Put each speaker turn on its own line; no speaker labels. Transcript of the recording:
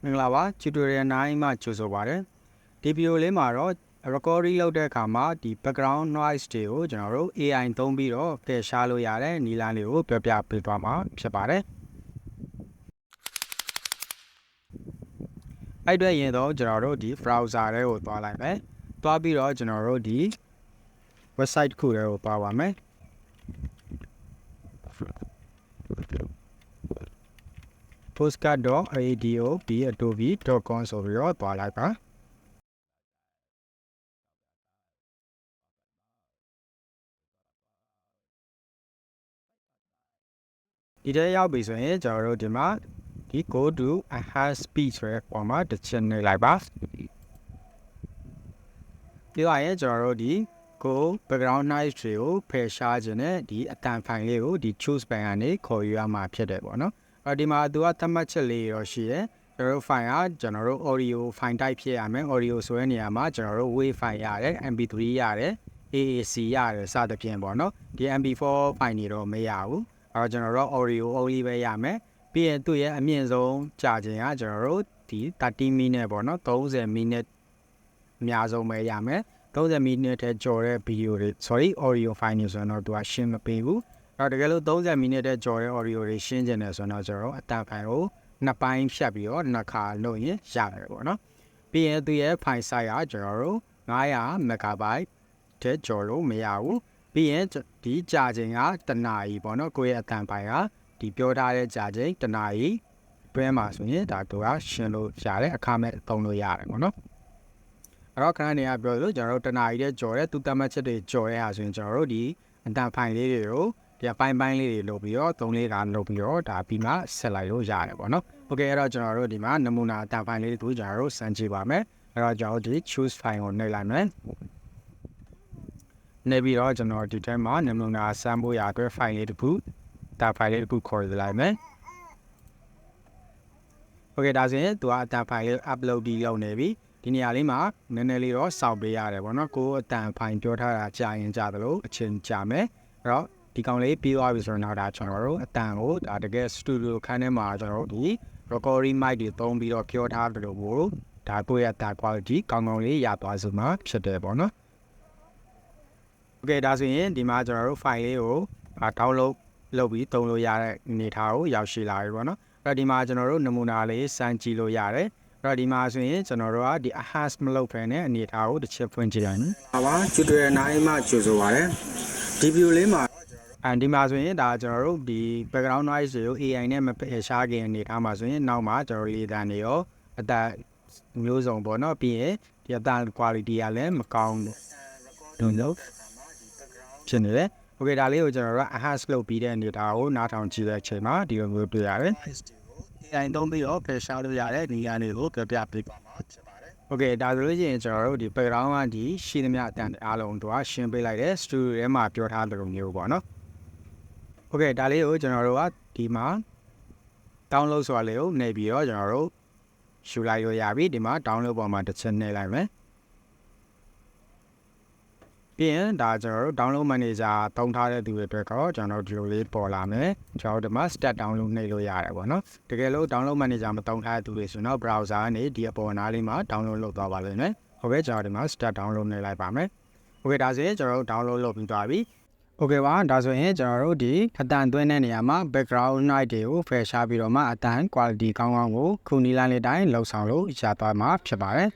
မင်္ဂလာပါ tutorial 9မှာကြိုဆိုပါရစေဒီဗီဒီယိုလေးမှာတော့ recording လုပ်တဲ့အခါမှာဒီ background noise တွေကိုကျွန်တော်တို့ AI သုံးပြီးတော့ဖယ်ရှားလို့ရတဲ့နည်းလမ်းလေးကိုပြောပြပေးသွားမှာဖြစ်ပါတယ်အဲ့အတွက်ရင်တော့ကျွန်တော်တို့ဒီ browser တွေကိုသွားလိုက်မယ်သွားပြီးတော့ကျွန်တော်တို့ဒီ website တစ်ခုတွေကိုသွားပါမယ်postcard.adobe.com ဆိုပြီးတော့သွားလိုက်ပါဒီထဲရောက်ပြီဆိုရင်ကျွန်တော်တို့ဒီမှာဒီ go to enhance speed ဆိုတဲ့ပုံမှာတစ်ချက်နှိပ်လိုက်ပါပြီးတော့ရင်ကျွန်တော်တို့ဒီ go background noise တွေကိုဖယ်ရှားခြင်းနဲ့ဒီအတန်ဖိုင်လေးကိုဒီ choose ဘန်ကနေခေါ်ယူရမှာဖြစ်တယ်ပေါ့နော်ဒီမှာသူကသတ်မှတ်ချက်လေးရောရှိတယ်ကျွန်တော်တို့ file ကကျွန်တော်တို့ audio file type ဖြစ်ရမယ် audio ဆိုတဲ့နေရာမှာကျွန်တော်တို့ wave file ရတယ် mp3 ရတယ် AAC ရတယ်စသဖြင့်ပေါ့နော်ဒီ mp4 file တွေတော့မရဘူးအဲ့တော့ကျွန်တော်တို့ audio only ပဲရမယ်ပြီးရင်သူ့ရဲ့အမြင့်ဆုံးကြာချိန်ကကျွန်တော်တို့ဒီ30 minute ပေါ့နော်30 minute အများဆုံးပဲရမယ်30 minute ထဲကျော်တဲ့ video တွေ sorry audio file တွေဆိုတော့သူကရှင်းမပေးဘူးအဲ့တော့တကယ်လို့30 minute ထဲကျော်တဲ့ audio တွေရှင်းကျင်တယ်ဆိုတော့ကျွန်တော်တို့အတန်ဖိုင်ကိုနှစ်ပိုင်းဖြတ်ပြီးတော့နှစ်ခါလုပ်ရင်ရတယ်ပေါ့နော်ပြီးရင်သူရဲ့ file size ကကျွန်တော်တို့900 megabyte ထဲကျော်လို့မရဘူးပြီးရင်ဒီကြာချိန်က1နာရီပေါ့နော်ကိုယ့်ရဲ့အတန်ဖိုင်ကဒီပြောထားတဲ့ကြာချိန်1နာရီတွဲမှာဆိုရင်ဒါသူကရှင်းလို့ရတယ်အခမဲ့သုံးလို့ရတယ်ပေါ့နော်အဲ့တော့ခဏနေရပြောလို့ကျွန်တော်တို့1နာရီတည်းကြော်တယ်သူတတ်မှတ်ချက်တွေကြော်ရဆိုရင်ကျွန်တော်တို့ဒီအတန်ဖိုင်လေးတွေကိုဒီပိုင်းလေးတွေလုပ်ပြီးတော့3လေးကလုပ်ပြီးတော့ဒါပြီးမှဆက်လိုက်လို့ရတယ်ပေါ့နော်โอเคအဲ့တော့ကျွန်တော်တို့ဒီမှာနမူနာအတန်ဖိုင်လေးတွေကိုကျွန်တော်တို့စမ်းကြည့်ပါမယ်အဲ့တော့ကျွန်တော်တို့ဒီ choose file ကိုနှိပ်လိုက်မယ်နေပြီးတော့ကျွန်တော်ဒီထဲမှာနမူနာစမ်းဖို့ရအတွက် file လေးတစ်ခုဒါ file လေးတစ်ခုခေါ်လိုက်မယ်โอเคဒါဆိုရင်သူကအတန် file လေး upload ပြီးလုပ်နေပြီဒီနေရာလေးမှာနည်းနည်းလေးတော့စောင့်ပေးရတယ်ပေါ့နော်ကိုယ်အတန် file ပြောထားတာကြာရင်ကြာသလိုအချိန်ကြာမယ်အဲ့တော့ဒီကောင်လေးပြီးသွားပြီဆိုတော့ဒါကျွန်တော်တို့အတန်ကိုဒါတကယ် studio ခန်းထဲမှာကျွန်တော်တို့ဒီ recording mic တွေသုံးပြီးတော့ပြောထားတယ်လို့ဒါကိုယ့်ရဲ့အတန် quality ကောင်းကောင်းလေးရသွားစမှာဖြစ်တယ်ပေါ့နော်โอเคဒါဆိုရင်ဒီမှာကျွန်တော်တို့ file လေးကိုdownload လုပ်ပြီးသုံးလို့ရတဲ့အနေအထားကိုရောက်ရှိလာပြီပေါ့နော်အဲ့တော့ဒီမှာကျွန်တော်တို့နမူနာလေးစမ်းကြည့်လို့ရတယ်အဲ့တော့ဒီမှာဆိုရင်ကျွန်တော်တို့ကဒီ enhance မလုပ်ဖ ೇನೆ အနေအထားကိုတစ်ချက်ဖွင့်ကြည့်ရအောင်။ဟာပါ tutorial 9မှာကြိုဆိုပါရစေ။ဒီ video လေးမှာဒီမှာဆိုရင်ဒါကျွန်တော်တို့ဒီ background noise တွေကို AI နဲ့မဖယ်ရှားခင်အနေအထားမှာဆိုရင်နောက်မှာကျွန်တော်တို့လေတံတွေရောအတန်မျိုးစုံပေါ့နော်ပြီးရင်ဒီအတန် quality ကလည်းမကောင်းဘူးလို့ဖြစ်နေတယ်။ Okay ဒါလေးကိုကျွန်တော်တို့ enhance လုပ်ပြီးတဲ့အနေအထားကိုနားထောင်ကြည့်တဲ့အချိန်မှာဒီလိုမျိုးတွေ့ရတယ်။ AI သုံးပြီးတော့ဖယ်ရှားလို့ရတဲ့နေရာတွေကိုပြပြပေးပါမှာဖြစ်ပါတယ်။ Okay ဒါဆိုလို့ရှိရင်ကျွန်တော်တို့ဒီ background ကဒီရှိသမျှအတန်အားလုံးတို့ကရှင်းပေးလိုက်တဲ့ studio ထဲမှာပြောထားတဲ့လိုမျိုးပေါ့နော်။ Okay ဒါလေးကိုကျွန်တော်တို့ကဒီမှာ download ဆိုတာလေးကိုနှိပ်ပြီးတော့ကျွန်တော်တို့ရှူလိုက်လို့ရပြီဒီမှာ download ပေါ်မှာတစ်ချက်နှိပ်လိုက်မယ်ပြီးရင်ဒါကျွန်တော်တို့ download manager သုံးထားတဲ့သူတွေအတွက်တော့ကျွန်တော်တို့ဒီလိုလေးပေါ်လာမယ်ကျွန်တော်တို့ဒီမှာ start download နှိပ်လို့ရတယ်ပေါ့နော်တကယ်လို့ download manager မသုံးထားတဲ့သူတွေဆိုတော့ browser ကနေဒီအပေါ်နားလေးမှာ download လုပ်သွားပါလိမ့်မယ်ဟုတ်ကဲ့ကျွန်တော်ဒီမှာ start download နှိပ်လိုက်ပါမယ်โอเคဒါဆိုရင်ကျွန်တော်တို့ download လုပ်ပြီးသွားပြီโอเคပါဒါဆိုရင်ကျွန်တော်တို့ဒီအတန်သွင်းတဲ့နေရာမှာ background noise တွေကိုဖယ်ရှားပြီးတော့မှအတန် quality ကောင်းကောင်းကိုခုနီလန်းလေးတိုင်းလှုပ်ဆောင်လို့ရသွားမှာဖြစ်ပါတယ်